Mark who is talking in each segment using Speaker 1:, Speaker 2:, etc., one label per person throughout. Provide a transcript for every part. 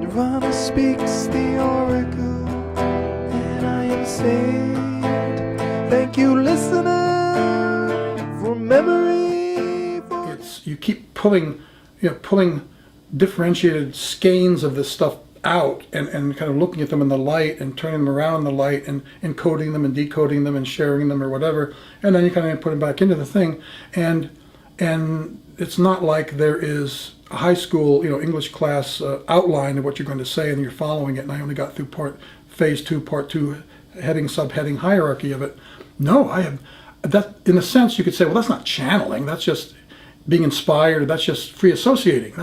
Speaker 1: Nirvana speaks the oracle, and I am saved. Thank you, listener, for memory.
Speaker 2: You keep pulling, pulling differentiated skeins of this stuff out and kind of looking at them in the light and turning them around in the light and encoding them and decoding them and sharing them or whatever, and then you kind of put them back into the thing, and it's not like there is a high school English class outline of what you're going to say and you're following it, and I only got through phase 2, part 2, heading, subheading, hierarchy of it. No, I have that. In a sense, you could say, well, that's not channeling, that's just being inspired, that's just free associating,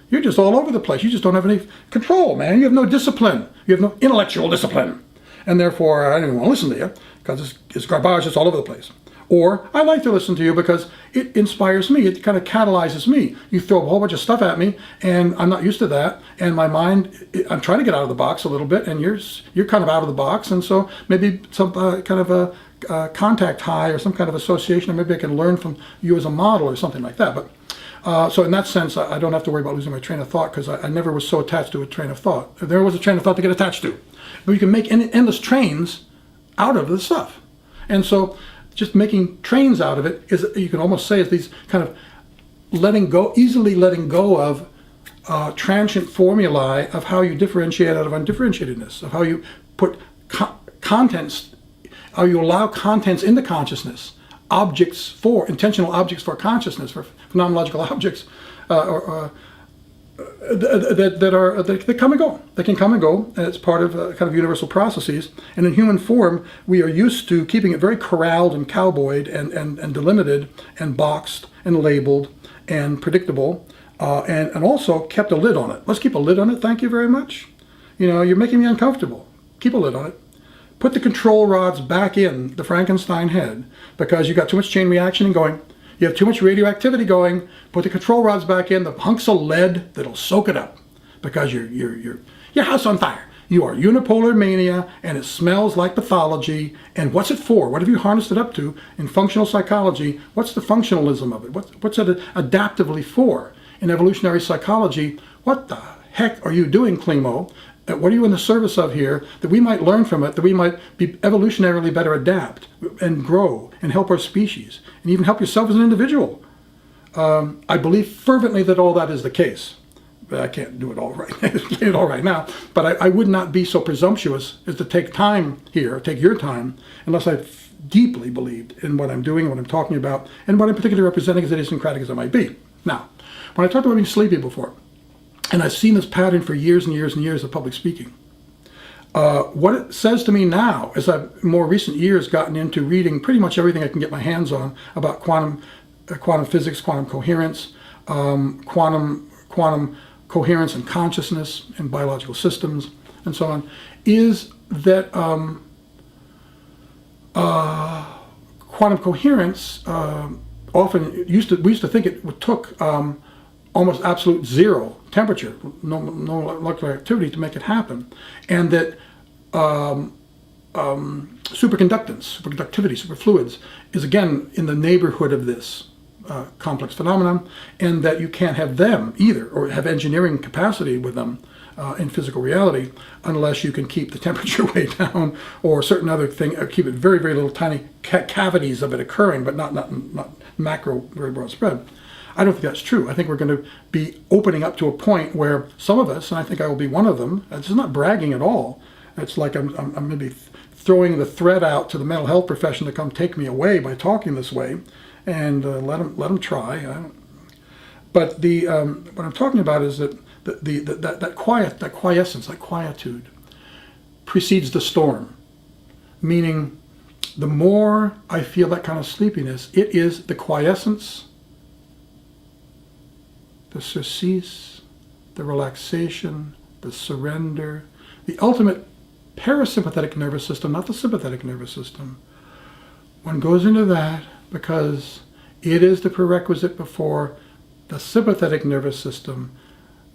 Speaker 2: you're just all over the place. You just don't have any control, man. You have no discipline. You have no intellectual discipline. And therefore, I don't even want to listen to you because it's garbage, it's all over the place. Or, I like to listen to you because it inspires me. It kind of catalyzes me. You throw a whole bunch of stuff at me, and I'm not used to that. And my mind, I'm trying to get out of the box a little bit, and you're kind of out of the box. And so maybe some kind of a contact high or some kind of association, or maybe I can learn from you as a model or something like that. But so in that sense, I don't have to worry about losing my train of thought because I never was so attached to a train of thought. There was a train of thought to get attached to. But you can make endless trains out of the stuff. And so just making trains out of it is, you can almost say, is these kind of easily letting go of transient formulae of how you differentiate out of undifferentiatedness, of how you put contents, how you allow contents into consciousness, intentional objects for consciousness, for phenomenological objects that come and go. They can come and go, and it's part of kind of universal processes. And in human form, we are used to keeping it very corralled and cowboyed and delimited and boxed and labeled and predictable, and also kept a lid on it. Let's keep a lid on it, thank you very much. You're making me uncomfortable. Keep a lid on it. Put the control rods back in the Frankenstein head because you got too much chain reaction going. You have too much radioactivity going. Put the control rods back in, the hunks of lead that'll soak it up because your house on fire. You are unipolar mania, and it smells like pathology. And what's it for? What have you harnessed it up to in functional psychology? What's the functionalism of it? What's it adaptively for? In evolutionary psychology, what the heck are you doing, Klimo? What are you in the service of here that we might learn from it, that we might be evolutionarily better adapt and grow and help our species and even help yourself as an individual? I believe fervently that all that is the case. But I can't do it all right now. But I would not be so presumptuous as to take time here, take your time, unless I deeply believed in what I'm doing, what I'm talking about, and what I'm particularly representing, as idiosyncratic as I might be. Now, when I talked about being sleepy before, and I've seen this pattern for years and years and years of public speaking. What it says to me now, as I've in more recent years gotten into reading pretty much everything I can get my hands on about quantum physics, quantum coherence, quantum coherence and consciousness in biological systems, and so on, is that quantum coherence often we used to think it took almost absolute zero temperature, no molecular activity to make it happen, and that superconductivity, superfluids, is again in the neighborhood of this complex phenomenon, and that you can't have them either, or have engineering capacity with them in physical reality, unless you can keep the temperature way down, or certain other thing, keep it very, very little tiny cavities of it occurring, but not macro, very broad spread. I don't think that's true. I think we're going to be opening up to a point where some of us, and I think I will be one of them, this is not bragging at all. It's like I'm maybe throwing the thread out to the mental health profession to come take me away by talking this way, and let them try. But what I'm talking about is that that quiescence, that quietude, precedes the storm. Meaning, the more I feel that kind of sleepiness, it is the quiescence, the surcease, the relaxation, the surrender, the ultimate parasympathetic nervous system, not the sympathetic nervous system. One goes into that because it is the prerequisite before the sympathetic nervous system,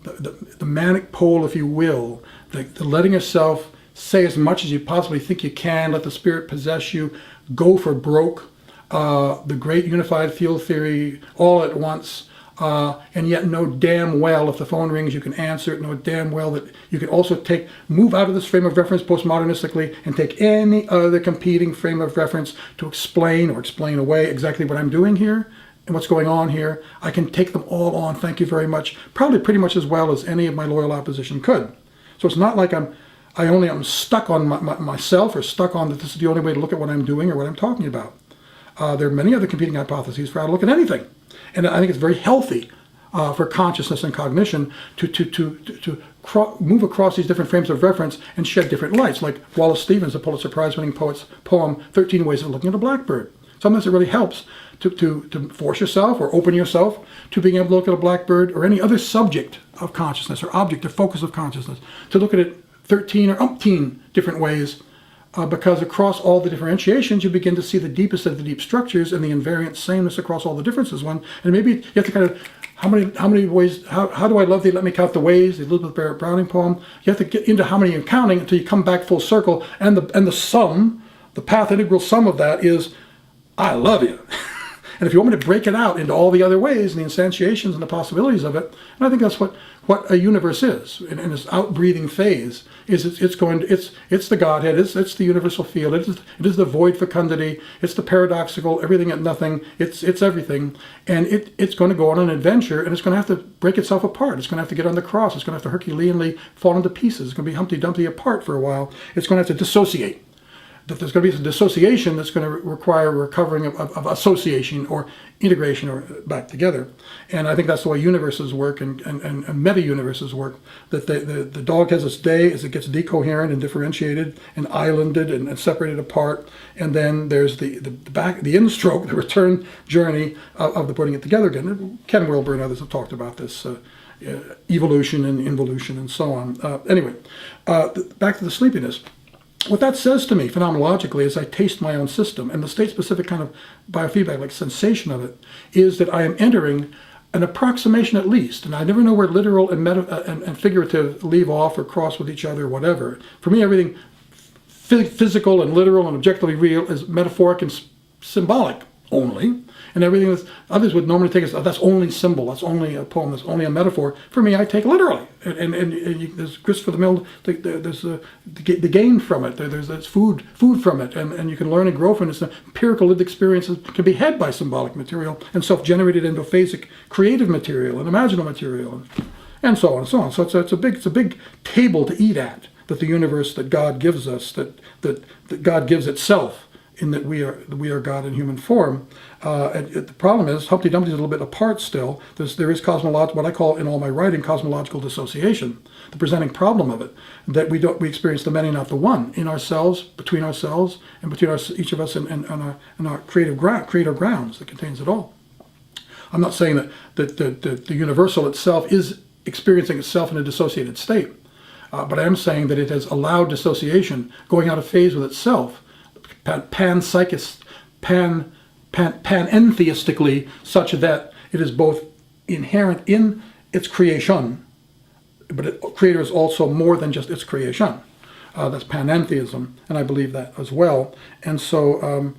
Speaker 2: the manic pole, if you will, the letting yourself say as much as you possibly think you can, let the spirit possess you, go for broke, the great unified field theory all at once, and yet know damn well if the phone rings you can answer it, know damn well that you can also move out of this frame of reference postmodernistically and take any other competing frame of reference to explain or explain away exactly what I'm doing here and what's going on here. I can take them all on, thank you very much, probably pretty much as well as any of my loyal opposition could. So it's not like I'm stuck on myself or stuck on that this is the only way to look at what I'm doing or what I'm talking about. There are many other competing hypotheses for how to look at anything. And I think it's very healthy for consciousness and cognition to move across these different frames of reference and shed different lights. Like Wallace Stevens, the Pulitzer Prize-winning poet's poem, 13 Ways of Looking at a Blackbird. Sometimes it really helps to force yourself or open yourself to being able to look at a blackbird or any other subject of consciousness or object or focus of consciousness, to look at it 13 or umpteen different ways, because across all the differentiations you begin to see the deepest of the deep structures and the invariant sameness across all the differences. And maybe you have to kind of, how many ways, how do I love thee, let me count the ways, the Elizabeth Barrett Browning poem. You have to get into how many you're counting until you come back full circle, and the sum, the path integral sum of that is, I love you. And if you want me to break it out into all the other ways and the instantiations and the possibilities of it, and I think that's what a universe is in its outbreathing phase. It's the Godhead, it's the universal field, it is the void fecundity, it's the paradoxical, everything and nothing, it's everything, and it's going to go on an adventure, and it's going to have to break itself apart. It's going to have to get on the cross. It's going to have to Herculeanly fall into pieces. It's going to be Humpty Dumpty apart for a while. It's going to have to dissociate. That there's going to be some dissociation that's going to require recovering of association or integration or back together. And I think that's the way universes work and meta-universes work. That the dog has its day as it gets decoherent and differentiated and islanded and separated apart. And then there's the end stroke, the return journey of the putting it together again. Ken Wilber and others have talked about this. Evolution and involution and so on. Anyway, back to the sleepiness. What that says to me phenomenologically as I taste my own system, and the state-specific kind of biofeedback, like sensation of it, is that I am entering an approximation at least, and I never know where literal and figurative leave off or cross with each other or whatever. For me, everything physical and literal and objectively real is metaphoric and symbolic only, and everything that others would normally take as, oh, that's only symbol, that's only a poem, that's only a metaphor. For me, I take literally, and there's grist for the mill, there's the gain from it, there's food from it, and you can learn and grow from it. It's an empirical lived experience that can be had by symbolic material and self-generated endophasic creative material and imaginal material, and so on and so on. So it's a big table to eat at, that the universe that God gives us, that God gives itself, in that we are God in human form. The problem is Humpty Dumpty is a little bit apart still. There is what I call in all my writing cosmological dissociation, the presenting problem of it, that we experience the many, not the one, in ourselves, between ourselves, and between each of us and our creator grounds that contains it all. I'm not saying that the universal itself is experiencing itself in a dissociated state, but I am saying that it has allowed dissociation, going out of phase with itself, panentheistically, such that it is both inherent in its creation, but creator is also more than just its creation. That's panentheism, and I believe that as well. And so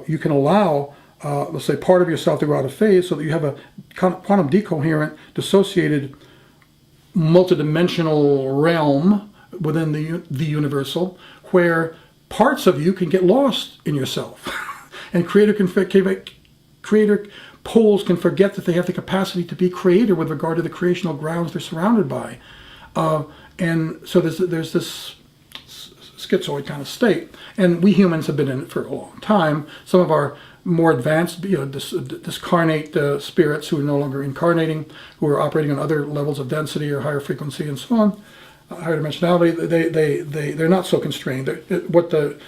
Speaker 2: you can allow, let's say, part of yourself to go out of phase so that you have a quantum decoherent, dissociated, multidimensional realm within the universal, where parts of you can get lost in yourself. And creator poles can forget that they have the capacity to be creator with regard to the creational grounds they're surrounded by. And so there's this schizoid kind of state. And we humans have been in it for a long time. Some of our more advanced, discarnate spirits who are no longer incarnating, who are operating on other levels of density or higher frequency and so on, higher dimensionality, they're not so constrained. What the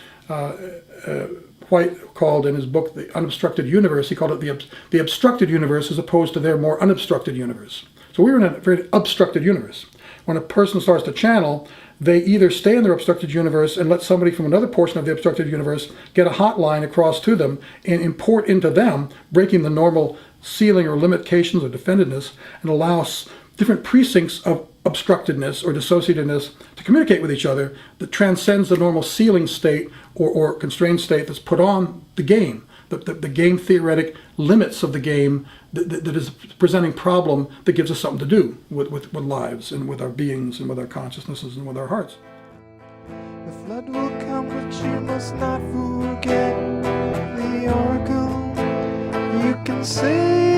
Speaker 2: White called in his book The Unobstructed Universe, he called it the obstructed universe as opposed to their more unobstructed universe. So we were in a very obstructed universe. When a person starts to channel, they either stay in their obstructed universe and let somebody from another portion of the obstructed universe get a hotline across to them and import into them, breaking the normal ceiling or limitations or defendedness, and allow different precincts of obstructedness or dissociatedness to communicate with each other that transcends the normal ceiling state or constrained state that's put on the game. the game theoretic limits of the game that is presenting problem that gives us something to do with lives and with our beings and with our consciousnesses and with our hearts.
Speaker 1: The flood will come, but you must not forget the oracle. You can say